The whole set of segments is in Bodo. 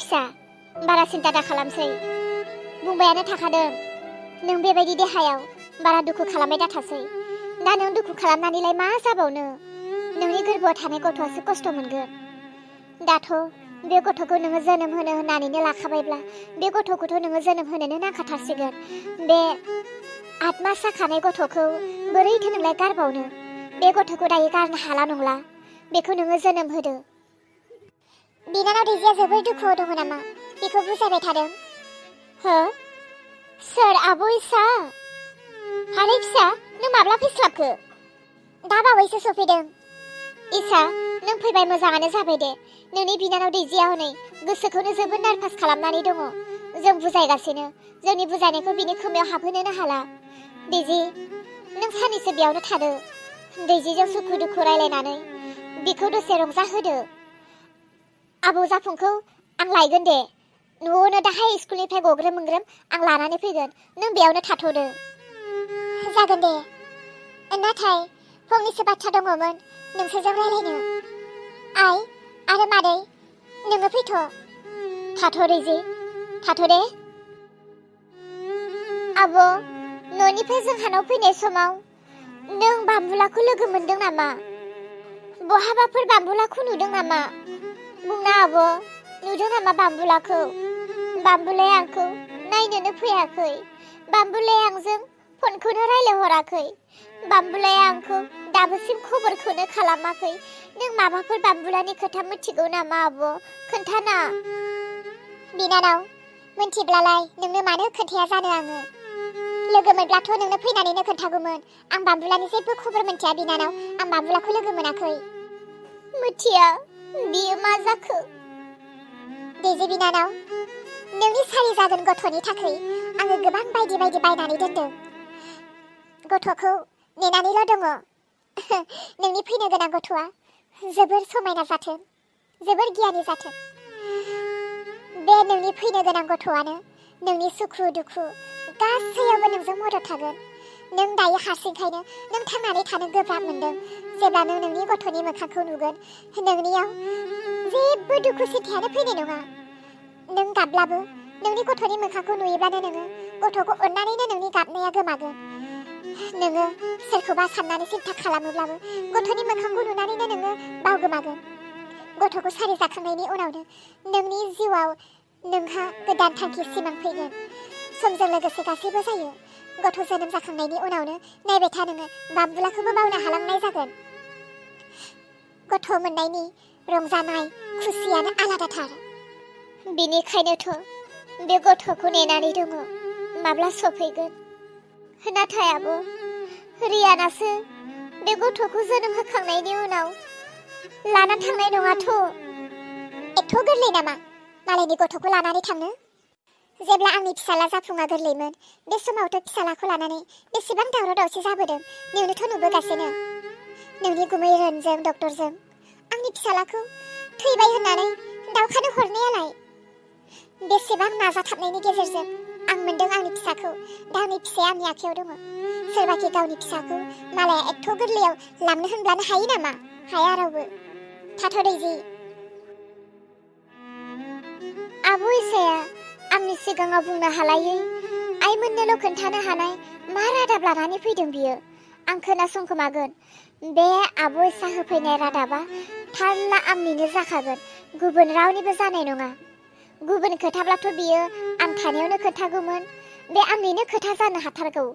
फिसा बारा सिन्था दा खालामसै बुंबायानो थाखादों नों बेबायदि देहायाव बारा दुखु खालामबाय दाथासै दा नों दुखु खालामनानैलाय मा जाबावनो नोंनि गोरबोआव थानाय गथ'आसो खस्थ' मोनगोन दाथ' बे गथ'खौ नोङो जोनोम होनो होननानैनो लाखाबायब्ला बे गथ'खौथ' नोङो जोनोम होनोनो नांखाथारसिगोन बे 8 मास जाखानाय गथ'खौ बोरैथो नोंलाय गारबावनो बे गथ'खौ दायो गारनो हाला नंला बेखौ नोङो जोनोम होदो बिनानाव दैजिया जोबोर दुखुआव दङ नामा बेखौ बुजायबाय थादों हो सोर आब' इसा हारे फिसा नों माब्ला फैस्लाबखो दा बावैसो सफैदों इसा नों फैबाय मोजाङानो जाबाय दे नोंनि बिनानाव दैजिया हनै गोसोखौनो जोबोद नार्भास खालामनानै दङ जों बुजायगासिनो जोंनि बुजायनायखौ बिनि खोमायाव हाबहोनोनो हाला दैजि नों सानैसो बेयावनो थादो दैजिजों सुखु दुखु रायलायनानै बिखौ दसे रंजाहोदो आबौ जाफुंखौ आं लायगोन दे न'आवनो दाहाय स्कुलनिफ्राय गग्रोम मोनग्रोम आं लानानै फैगोन नों बेयावनो थाथ'दो जागोन दे नाथाय फंनैसो बाथ्रा दङमोन नोंसोरजों रायलायनो आइ आरो मादै नोङो फैथ' थाथ' दैजि थाथ' दे आब' न'निफ्राय जोंहानाव फैनाय समाव नों बाम्बुलाखौ लोगो मोनदों नामा बहाबाफोर बाम्बुलाखौ नुदों नामा बुंना आब' नुदों नामा बाम्बुलाखौ बाम्बुलाया आंखौ नायनोनो फैयाखै बाम्बुलाया आंजों फनखौनो रायलायहराखै बाम्बुलाया आंखौ दाबोसिम खबरखौनो खालामाखै नों माबाफोर बाम्बुलानि खोथा मिथिगौ नामा आब' खोन्थाना बिनानाव मिथिब्लालाय नोंनो मानो खोन्थाया जानो आङो लोगो मोनब्लाथ' नोंनो फैनानैनो खोन्थागौमोन आं बाम्बुलानि जेबो खबर मिथिया बिनानाव आं बाम्बुलाखौ लोगो मोनाखै मिथिया बियो मा जाखो दैजि बिनानाव नोंनि सारि जागोन गथ'नि थाखाय आङो गोबां बायदि बायदि बायनानै दोनदों गथ'खौ नेनानैल' दङ नोंनि फैनो गोनां गथ'आ जोबोर समायना जाथों जोबोर गियानि जाथों बे नोंनि फैनो गोनां गथ'आनो नोंनि सुखु दुखु गासैयावबो नोंजों मदद थागोन नों दायो हारसिंखायनो नों थांनानै थानो गोब्राब मोनदों जेब्ला नों नोंनि गथ'नि मोखांखौ नुगोन नोंनियाव जेबो दुखु सिन्थायानो फैनाय नङा नों गाबब्लाबो नोंनि गथ'नि मोखांखौ नुयोब्लानो नोङो गथ'खौ अननानैनो नोंनि गाबनाया गोमागोन नोङो सोरखौबा साननानै सिन्था खालामोब्लाबो गथ'नि मोखांखौ नुनानैनो नोङो बावगोमागोन गथ'खौ सारि जाखांनायनि उनावनो नोंनि जिउआव नोंहा गोदान थांखि सिमां फैगोन समजों लोगोसे गासैबो जायो गथ' जोनोम जाखांनायनि उनावनो नायबाय था नोङो बाम्बुलाखौबो बावनो हालांनाय जागोन गथ' मोननायनि रंजानाय खुसियानो आलादाथार बेनिखायनोथ' बे गथ'खौ नेनानै दङ माब्ला सफैगोन नाथाय आब' रियानासो बे गथ'खौ जोनोम होखांनायनि उनाव लाना थांनाय नङाथ' एथ' गोरलै नामा मालायनि गथ'खौ लानानै थांनो जेब्ला आंनि फिसाला जाफुङा गोरलैमोन बे समावथ' फिसालाखौ लानानै बेसेबां दावराव दावसि जाबोदों नोंनोथ' नुबोगासिनो नोंनि गुमै रोनजों डक्टरजों आंनि फिसालाखौ थैबाय होननानै दावखानो हरनायालाय बेसेबां नाजाथाबनायनि गेजेरजों आं मोनदों आंनि फिसाखौ दा आंनि फिसाया आंनि आखायाव दङ सोरबाखि गावनि फिसाखौ मालाया एथ' गोरलैयाव लांनो होनब्लानो हायो नामा हाया रावबो थाथ' दैजि आब' इसाया आंनि सिगाङाव बुंनो हालायै आइमोननोल' खोन्थानो हानाय मा रादाब लानानै फैदों बियो आं खोनासंखोमागोन बे आब' इसा होफैनाय रादाबा थारला आंनिनो जाखागोन गुबुन रावनिबो जानाय नङा गुबुन खोथाब्लाथ' बियो आं थानायावनो खोन्थागौमोन बे आंनिनो खोथा जानो हाथारगौ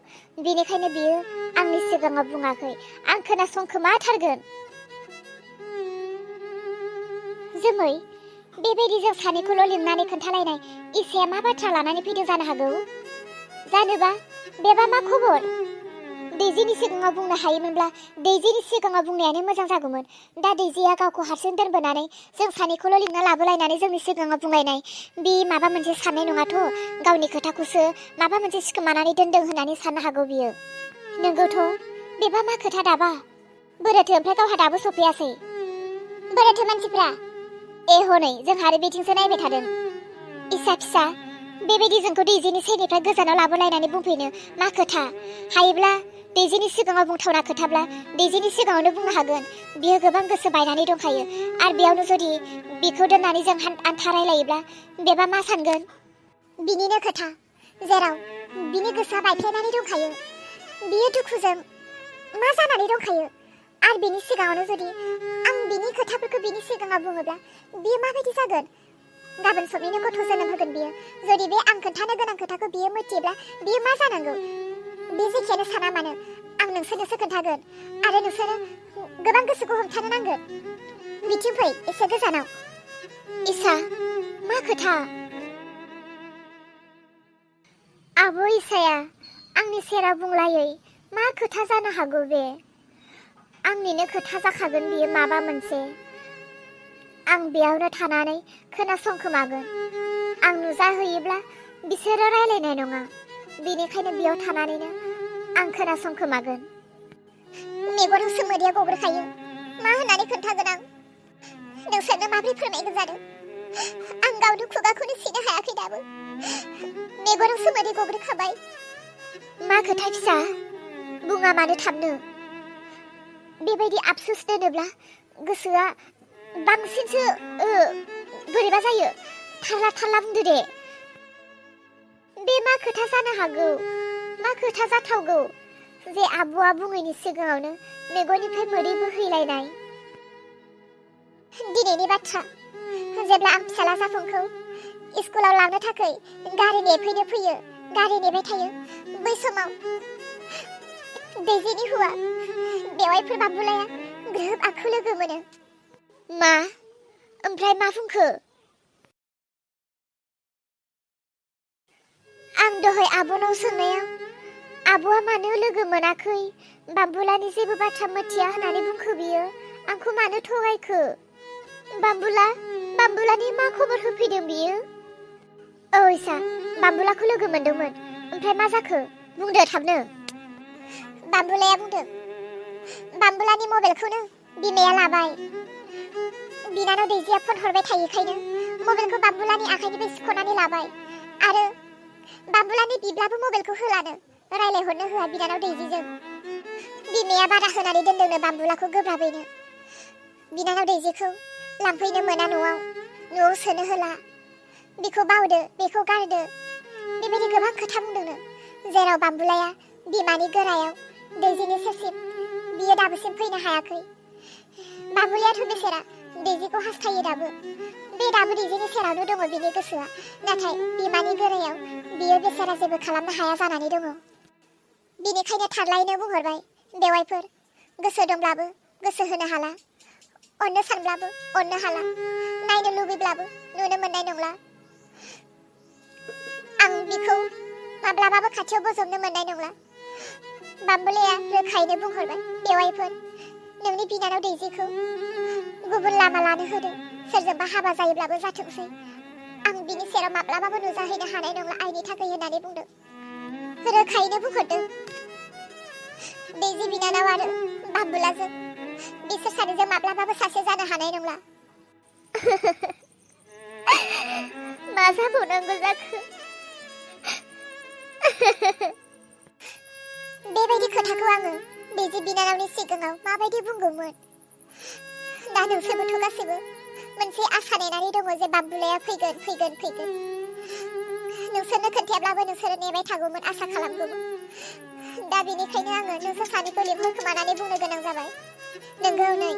बेनिखायनो बियो आंनि सिगाङाव बुङाखै आं खोनासंखोमाथारगोन जोमै बेबायदि जों सानैखौल' लिंनानै खोन्थालायनाय इसाया मा बाथ्रा लानानै फैदों जानो हागौ जानोबा बेबा मा खबर दैजिनि सिगाङाव बुंनो हायोमोनब्ला दैजिनि सिगाङाव बुंनायानो मोजां जागौमोन दा दैजिया गावखौ हारसिं दोनबोनानै जों सानैखौल' लिंना लाबोलायनानै जोंनि सिगाङाव बुंलायनाय बे माबा मोनसे साननाय नङाथ' गावनि खोथाखौसो माबा मोनसे सिखोमानानै दोनदों होननानै साननो हागौ बियो नोंगौथ' बेबा मा खोथा दाबा बोरैथो ओमफ्राय गावहा दाबो सफैयासै बोरैथो मानसिफ्रा ए हनै जोंहा आरो बिथिंसो नायबाय थादों इसा फिसा बेबायदि जोंखौ दैजिनि सेरनिफ्राय गोजानाव लाबोलायनानै बुंफैनो मा खोथा? हायोब्ला दैजिनि सिगाङाव बुंथावना खोथाब्ला दैजिनि सिगाङावनो बुंनो हागोन। बियो गोबां गोसो बायनानै दंखायो आरो बेयावनो जुदि बिखौ दोननानै जों आन्था रायलायोब्ला बेबा मा सानगोन? बिनिनो खोथा जेराव बिनि गोसोआ बायफ्लेनानै दंखायो। बियो दुखुजों मा जानानै दंखायो आरो बिनि सिगाङावनो जुदि आं बिनि खोथाफोरखौ बिनि सिगाङाव बुङोब्ला बियो माबायदि जागोन? गाबोन समनिनो गथ' जोनोम होगोन बियो। जुदि बे आं खोन्थानो गोनां खोथाखौ बियो मिथियोब्ला बियो मा जानांगौ? बे जेखियानो साना मानो आं नोंसोरनोसो खोन्थागोन आरो नोंसोरो गोबां गोसोखौ हमथानो नांगोन। बिथिं फै एसे गोजानाव। इसा मा खोथा? आब' इसाया आंनि सेराव बुंलायै मा खोथा जानो हागौ बे? आंनिनो खोथा जाखागोन बियो माबा मोनसे। आं बेयावनो थानानै खोनासंखोमागोन। आं नुजाहैयोब्ला बिसोरो रायलायनाय नङा। बेनिखायनो बेयाव थानानैनो आं खोनासंखोमागोन। मेगनावसो मोदैया गग्रोखायो। मा होननानै खोन्थागोन आं? नोंसोरनो माबोरै फोरमायगोन जादों? आं गावनो खुगाखौनो सिनो हायाखै दाबो। मेगनावसो मोदै गग्रोखाबाय। मा खोथा फिसा? बुङा मानो थाबनो? बेबायदि आफसोस दोनोब्ला गोसोआ बांसिनसो बोरैबा जायो। थारला थारला बुंदो दे। बे मा खोथा जानो हागौ? मा खोथा जाथावगौ जे आब'आ बुङैनि सिगाङावनो मेगननिफ्राय मोदै बोहैलायनाय? दिनैनि बाथ्रा जेब्ला आं फिसाला जाफुंखौ स्कुलाव लांनो थाखाय गारि नेफैनो फैयो, गारि नेबाय थायो। बै समाव दैजिनि हौवा बेवाइफोर बाबुलाया ग्रोब आंखौ लोगो मोनो। मा? ओमफ्राय मा बुंखो? आं दहाय आब'नाव सोंनायाव आब'आ मानो लोगो मोनाखै, बाबुलानि जेबो बाथ्रा मिथिया होननानै बुंखो बियो। आंखौ मानो थगायखो? बाबुलानि मा खबर होफैदों बियो? औ इसा, बाबुलाखौ लोगो मोनदोंमोन। ओमफ्राय मा जाखो? बुंदो थाबनो। बाबुलाया बुंदों बाबुलानि मबाइलखौनो बिमाया लाबाय। बिनानाव दैजिया फन हरबाय थायोखायनो मबाइलखौ बाबुलानि आखाइनिफ्राय सिख'नानै लाबाय आरो बाबुलानि बिब्लाबो मबाइलखौ होलानो, रायलायहरनो होआ बिनानाव दैजिजों। बिमाया बादा होनानै दोनदोंनो बाबुलाखौ गोब्राबैनो। बिनानाव दैजिखौ लांफैनो मोना न'आव सोनो होला। बेखौ बावदो, बेखौ गारदो, बेबायदि गोबां खोथा बुंदोंनो। जेराव बाबुलाया बिमानि गोरायाव दैजिनि सेरसिम बियो दाबोसिम फैनो हायाखै। बाबुलायाथ' बेसेरा दैजिखौ हास्थायो दाबो। बे दाबो दैजिनि सेरावनो दङ बिनि गोसोआ। नाथाय बिमानि गोरायाव बियो बेसेरा जेबो खालामनो हाया जानानै दङ। बिनिखायनो थारलायैनो बुंहरबाय, बेवाइफोर गोसो दंब्लाबो गोसो होनो हाला, अननो सानब्लाबो अननो हाला, नायनो लुबैब्लाबो नुनो मोननाय नंला। आं बिखौ माब्लाबाबो खाथियाव बोजबनो मोननाय नंला। बाबुलाया रोखायैनो बुंहरबाय, बेवाइफोर नोंनि बिनानाव दैजिखौ गुबुन लामा लानो होदो। सोरजोंबा हाबा जायोब्लाबो जाथोंसै। आं बिनि सेराव माब्लाबाबो नुजाहैनो हानाय नंला आइनि थाखाय होननानै बुंदों। रोखायैनो बुंहरदों। दैजि बिनानाव आरो बाबुलाजों बिसोर सानैजों माब्लाबाबो सासे जानो हानाय नंला। मा जाबावनांगौ जाखो? बेबायदि खोथाखौ आङो दैजि बिनानावनि सिगाङाव माबायदि बुंगौमोन? दा नोंसोरबोथ' गासैबो मोनसे आसा नेनानै दङ जे बाबुलाया फैगोन। नोंसोरनो खोन्थायाब्लाबो नोंसोरो नेबाय थागौमोन, आसा खालामगौमोन। दा बेनिखायनो आङो नोंसोर सानैखौ लिंहरखोमानानै बुंनो गोनां जाबाय। नोंगौ नै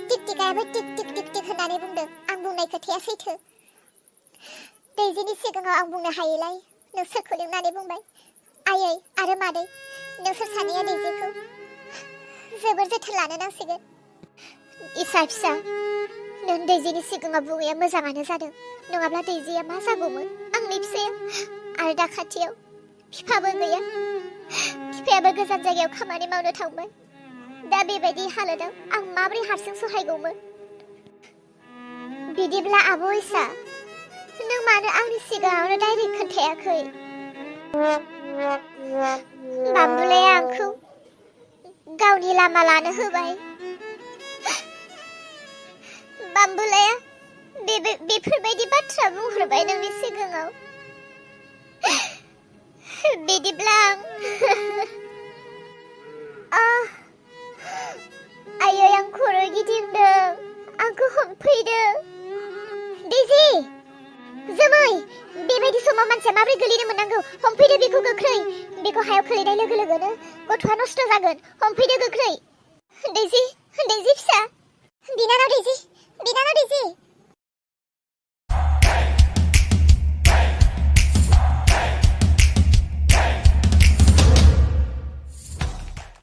टिकटिकायाबो टिक टिक टिक टिक होननानै बुंदों। आं बुंनाय खोथाया सैथो। दैजिनि सिगाङाव आं बुंनो हायैलाय नोंसोरखौ लिंनानै बुंबाय, आयै आरो मादै नोंसोर सानैया दैजिखौ जोबोर जोथोन लानो नांसिगोन। इसा फिसा, नों दैजिनि सिगाङाव बुङैया मोजाङानो जादों। नङाब्ला दैजिया मा जागौमोन? आंनि फिसाया आरो दा खाथियाव बिफाबो गैया। बिफायाबो गोजान जायगायाव खामानि मावनो थांबाय। दा बेबायदि हालोदाव आं माबोरै हारसिं सहायगौमोन? बिदिब्ला आब' इसा, नों मानो आंनि सिगाङावनो डाइरेक्ट खोन्थायाखै? बाबुलाया आंखौ गावनि लामा लानो होबाय। बाबुलाया बेफोरबायदि बाथ्रा बुंहरबाय नोंनि सिगाङाव। बिदिब्ला आं आयै आं खर' गिदिंदों आंखौ हमफैदो दैजि जोमै बेबायदि समाव मानसिया माबोरै गोलैनो मोननांगौ हमफैदो बेखौ गोख्रै बेखौ हायाव खोलैनाय लोगो लोगोनो गथ'आ नस्त जागोन हमफैदो गोख्रै दैजि फिसा बिनानाव दैजि